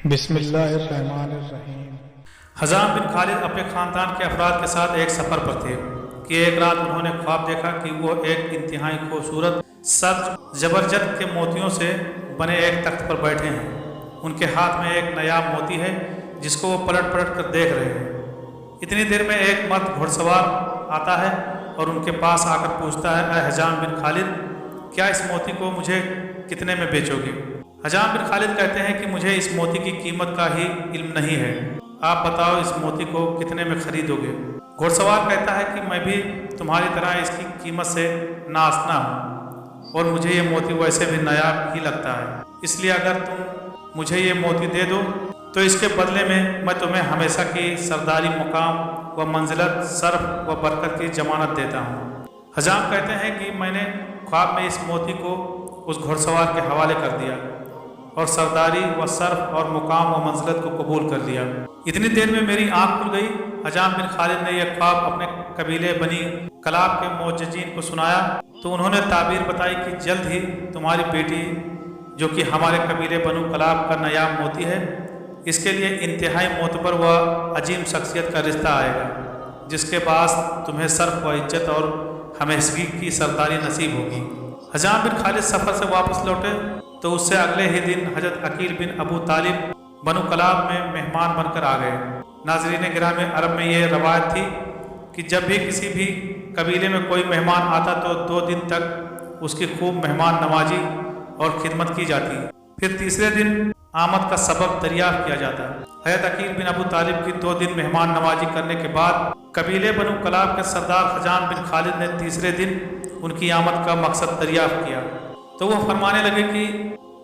بسم اللہ الرحمن الرحیم۔ حزام بن خالد اپنے خاندان کے افراد کے ساتھ ایک سفر پر تھے کہ ایک رات انہوں نے خواب دیکھا کہ وہ ایک انتہائی خوبصورت سبز زبرجد کے موتیوں سے بنے ایک تخت پر بیٹھے ہیں۔ ان کے ہاتھ میں ایک نایاب موتی ہے جس کو وہ پلٹ پلٹ کر دیکھ رہے ہیں۔ اتنی دیر میں ایک مرد گھڑ سوار آتا ہے اور ان کے پاس آ کر پوچھتا ہے، اے حزام بن خالد، کیا اس موتی کو مجھے کتنے میں بیچو گے؟ حزام بن خالد کہتے ہیں کہ مجھے اس موتی کی قیمت کا ہی علم نہیں ہے، آپ بتاؤ اس موتی کو کتنے میں خریدو گے؟ گھڑ سوار کہتا ہے کہ میں بھی تمہاری طرح اس کی قیمت سے ناآشنا ہوں اور مجھے یہ موتی ویسے بھی نایاب ہی لگتا ہے، اس لیے اگر تم مجھے یہ موتی دے دو تو اس کے بدلے میں تمہیں ہمیشہ کی سرداری مقام و منزلت، شرف و برکت کی ضمانت دیتا ہوں۔ حزام کہتے ہیں کہ میں نے خواب میں اس موتی کو اس گھڑ سوار کے حوالے کر دیا اور سرداری و شرف اور مقام و منزلت کو قبول کر لیا۔ اتنی دیر میں میری آنکھ کھل گئی۔ حزام بن خالد نے یہ خواب اپنے قبیلے بنی کلاب کے معجزین کو سنایا تو انہوں نے تعبیر بتائی کہ جلد ہی تمہاری بیٹی جو کہ ہمارے قبیلے بنو کلاب کا نایاب موتی ہے، اس کے لیے انتہائی معتبر و عظیم شخصیت کا رشتہ آئے گا، جس کے باعث تمہیں شرف و عزت اور ہمیشگی کی سرداری نصیب ہوگی۔ حزام بن خالد سفر سے واپس لوٹے تو اس سے اگلے ہی دن حضرت عقیل بن ابو طالب بنو کلاب میں مہمان بن کر آ گئے۔ ناظرین گرامی، عرب میں یہ روایت تھی کہ جب بھی کسی بھی قبیلے میں کوئی مہمان آتا تو 2 دن تک اس کی خوب مہمان نوازی اور خدمت کی جاتی، پھر تیسرے دن آمد کا سبب دریافت کیا جاتا۔ حضرت عقیل بن ابو طالب کی 2 دن مہمان نوازی کرنے کے بعد قبیلے بنو کلاب کے سردار حزام بن خالد نے تیسرے دن ان کی آمد کا مقصد دریافت کیا تو وہ فرمانے لگے کہ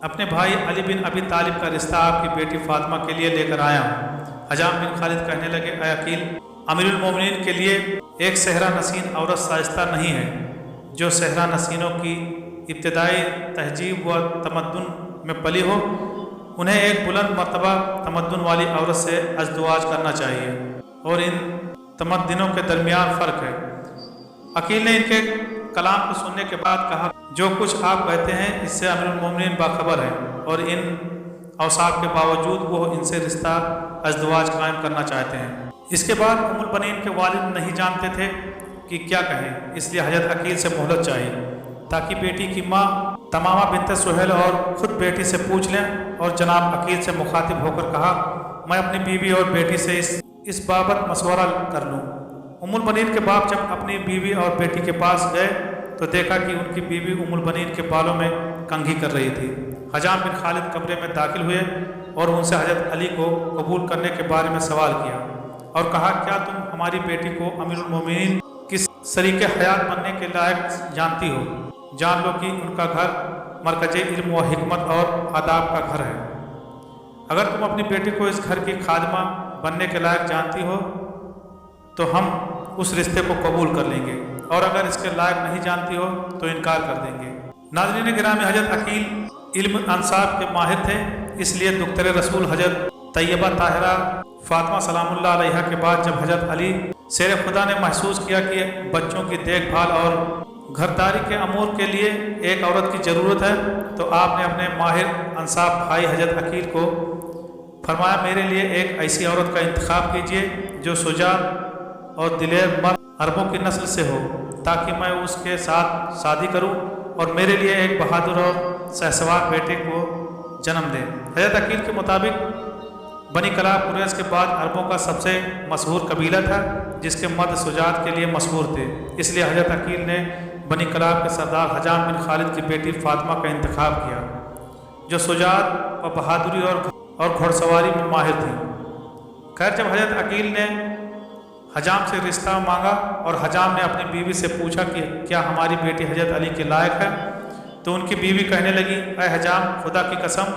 اپنے بھائی علی بن ابی طالب کا رشتہ آپ کی بیٹی فاطمہ کے لیے لے کر آیا ہوں۔ حزام بن خالد کہنے لگے، اے عقیل، امیر المومنین کے لیے ایک صحرا نشین عورت شائستہ نہیں ہے جو صحرا نشینوں کی ابتدائی تہذیب و تمدن میں پلی ہو، انہیں ایک بلند مرتبہ تمدن والی عورت سے ازدواج کرنا چاہیے اور ان تمدنوں کے درمیان فرق ہے۔ عقیل نے ان کے کلام کو سننے کے بعد کہا، جو کچھ آپ کہتے ہیں اس سے امیر المومنین باخبر ہے اور ان اوصاف کے باوجود وہ ان سے رشتہ ازدواج قائم کرنا چاہتے ہیں۔ اس کے بعد ام البنین کے والد نہیں جانتے تھے کہ کیا کہیں، اس لیے حضرت عقیل سے مہلت چاہیے تاکہ بیٹی کی ماں تمامہ بنت سہیل اور خود بیٹی سے پوچھ لیں، اور جناب عقیل سے مخاطب ہو کر کہا، میں اپنی بیوی اور بیٹی سے اس بابت مشورہ کر لوں۔ ام البنین کے باپ جب اپنی بیوی اور بیٹی کے پاس گئے تو دیکھا کہ ان کی بیوی ام البنین کے بالوں میں کنگھی کر رہی تھی۔ حزام بن خالد کمرے میں داخل ہوئے اور ان سے حضرت علی کو قبول کرنے کے بارے میں سوال کیا اور کہا، کیا تم ہماری بیٹی کو امیر المومنین کی شریک حیات بننے کے لائق جانتی ہو؟ جان لو کہ ان کا گھر مرکز علم و حکمت اور آداب کا گھر ہے۔ اگر تم اپنی بیٹی کو اس گھر کی خادمہ بننے کے لائق جانتی ہو تو ہم اس رشتے کو قبول کر لیں گے، اور اگر اس کے لائق نہیں جانتی ہو تو انکار کر دیں گے۔ ناظرین گرامی، حضرت عقیل علم انصاف کے ماہر تھے، اس لیے دختر رسول حضرت طیبہ طاہرہ فاطمہ سلام اللہ علیہا کے بعد جب حضرت علی شیر خدا نے محسوس کیا کہ بچوں کی دیکھ بھال اور گھرداری کے امور کے لیے ایک عورت کی ضرورت ہے تو آپ نے اپنے ماہر انصاف بھائی حضرت عقیل کو فرمایا، میرے لیے ایک ایسی عورت کا انتخاب کیجیے جو شجاع اور دلیر مرد عربوں کی نسل سے ہو تاکہ میں اس کے ساتھ شادی کروں اور میرے لیے ایک بہادر اور شہسوار بیٹے کو جنم دے۔ حضرت عقیل کے مطابق بنی کلاب قریش کے بعد عربوں کا سب سے مشہور قبیلہ تھا جس کے مرد شجاعت کے لیے مشہور تھے، اس لیے حضرت عقیل نے بنی کلاب کے سردار حزام بن خالد کی بیٹی فاطمہ کا انتخاب کیا جو شجاعت و بہادری اور گھڑ سواری میں ماہر تھی۔ خیر، جب حضرت عقیل نے حزام سے رشتہ مانگا اور حزام نے اپنی بیوی سے پوچھا کہ کیا ہماری بیٹی حضرت علی کے لائق ہے تو ان کی بیوی کہنے لگی، اے حزام، خدا کی قسم،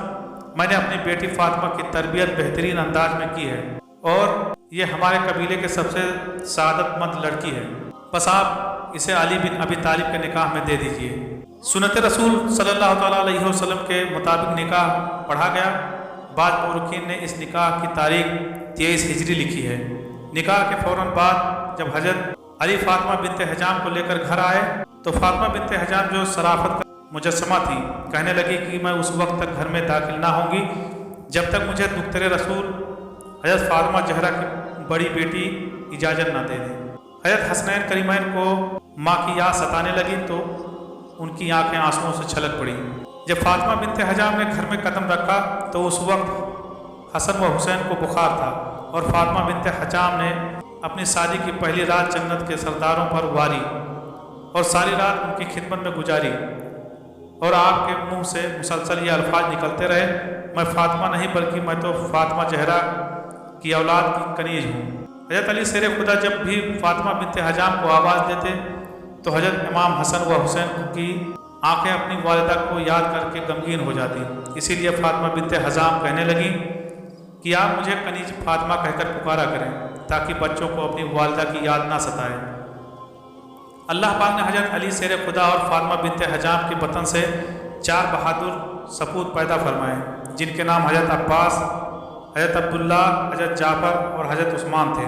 میں نے اپنی بیٹی فاطمہ کی تربیت بہترین انداز میں کی ہے اور یہ ہمارے قبیلے کے سب سے سعادت مند لڑکی ہے، بس آپ اسے علی بن ابی طالب کے نکاح میں دے دیجیے۔ سنت رسول صلی اللہ تعالیٰ علیہ وسلم کے مطابق نکاح پڑھا گیا۔ بعض مورخین نے اس نکاح کی تاریخ 23 ہجری لکھی ہے۔ نکاح کے فوراً بعد جب حضرت علی فاطمہ بنت حزام کو لے کر گھر آئے تو فاطمہ بنت حزام جو شرافت کا مجسمہ تھی کہنے لگی کہ میں اس وقت تک گھر میں داخل نہ ہوں گی جب تک مجھے دختر رسول حضرت فاطمہ زہرا کی بڑی بیٹی اجازت نہ دے دے۔ حضرت حسنین کریمین کو ماں کی یاد ستانے لگی تو ان کی آنکھیں آنسوؤں سے چھلک پڑی۔ جب فاطمہ بنت حجام نے گھر میں قدم رکھا تو اس وقت حسن و حسین کو بخار تھا، اور فاطمہ بنت حجام نے اپنی شادی کی پہلی رات جنت کے سرداروں پر واری اور ساری رات ان کی خدمت میں گزاری، اور آپ کے منہ سے مسلسل یہ الفاظ نکلتے رہے، میں فاطمہ نہیں بلکہ میں تو فاطمہ زہرا کی اولاد کی کنیز ہوں۔ حضرت علی شیر خدا جب بھی فاطمہ بنت حجام کو آواز دیتے تو حضرت امام حسن و حسین کی آنکھیں اپنی والدہ کو یاد کر کے غمگین ہو جاتی۔ اسی لیے فاطمہ بنت حجام کہنے لگیں کہ آپ مجھے کنیز فاطمہ کہہ کر پکارا کریں تاکہ بچوں کو اپنی والدہ کی یاد نہ ستائے۔ اللہ پاک نے حضرت علی شیر خدا اور فاطمہ بنت حجام کے بطن سے 4 بہادر سپوت پیدا فرمائے، جن کے نام حضرت عباس، حضرت عبداللہ، حضرت جعفر اور حضرت عثمان تھے۔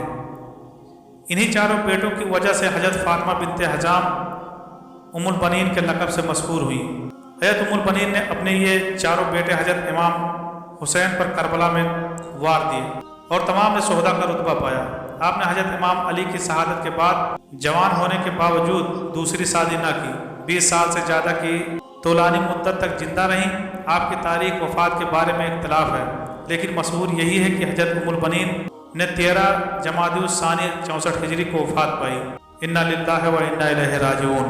انہی چاروں بیٹوں کی وجہ سے حضرت فاطمہ بنت حجام ام البنین کے لقب سے مشہور ہوئی۔ حضرت ام البنین نے اپنے یہ چاروں بیٹے حضرت امام حسین پر کربلا میں وار دیے اور تمام نے شہداء کا رتبہ پایا۔ آپ نے حضرت امام علی کی شہادت کے بعد جوان ہونے کے باوجود دوسری شادی نہ کی، 20 سال سے زیادہ کی طولانی مدت تک زندہ رہیں۔ آپ کی تاریخ وفات کے بارے میں اختلاف ہے، لیکن مشہور یہی ہے کہ حضرت ام البنین نے 13 جمادی الثانی 64 ہجری کو وفات پائی۔ انا للہ و انا الیہ راجعون۔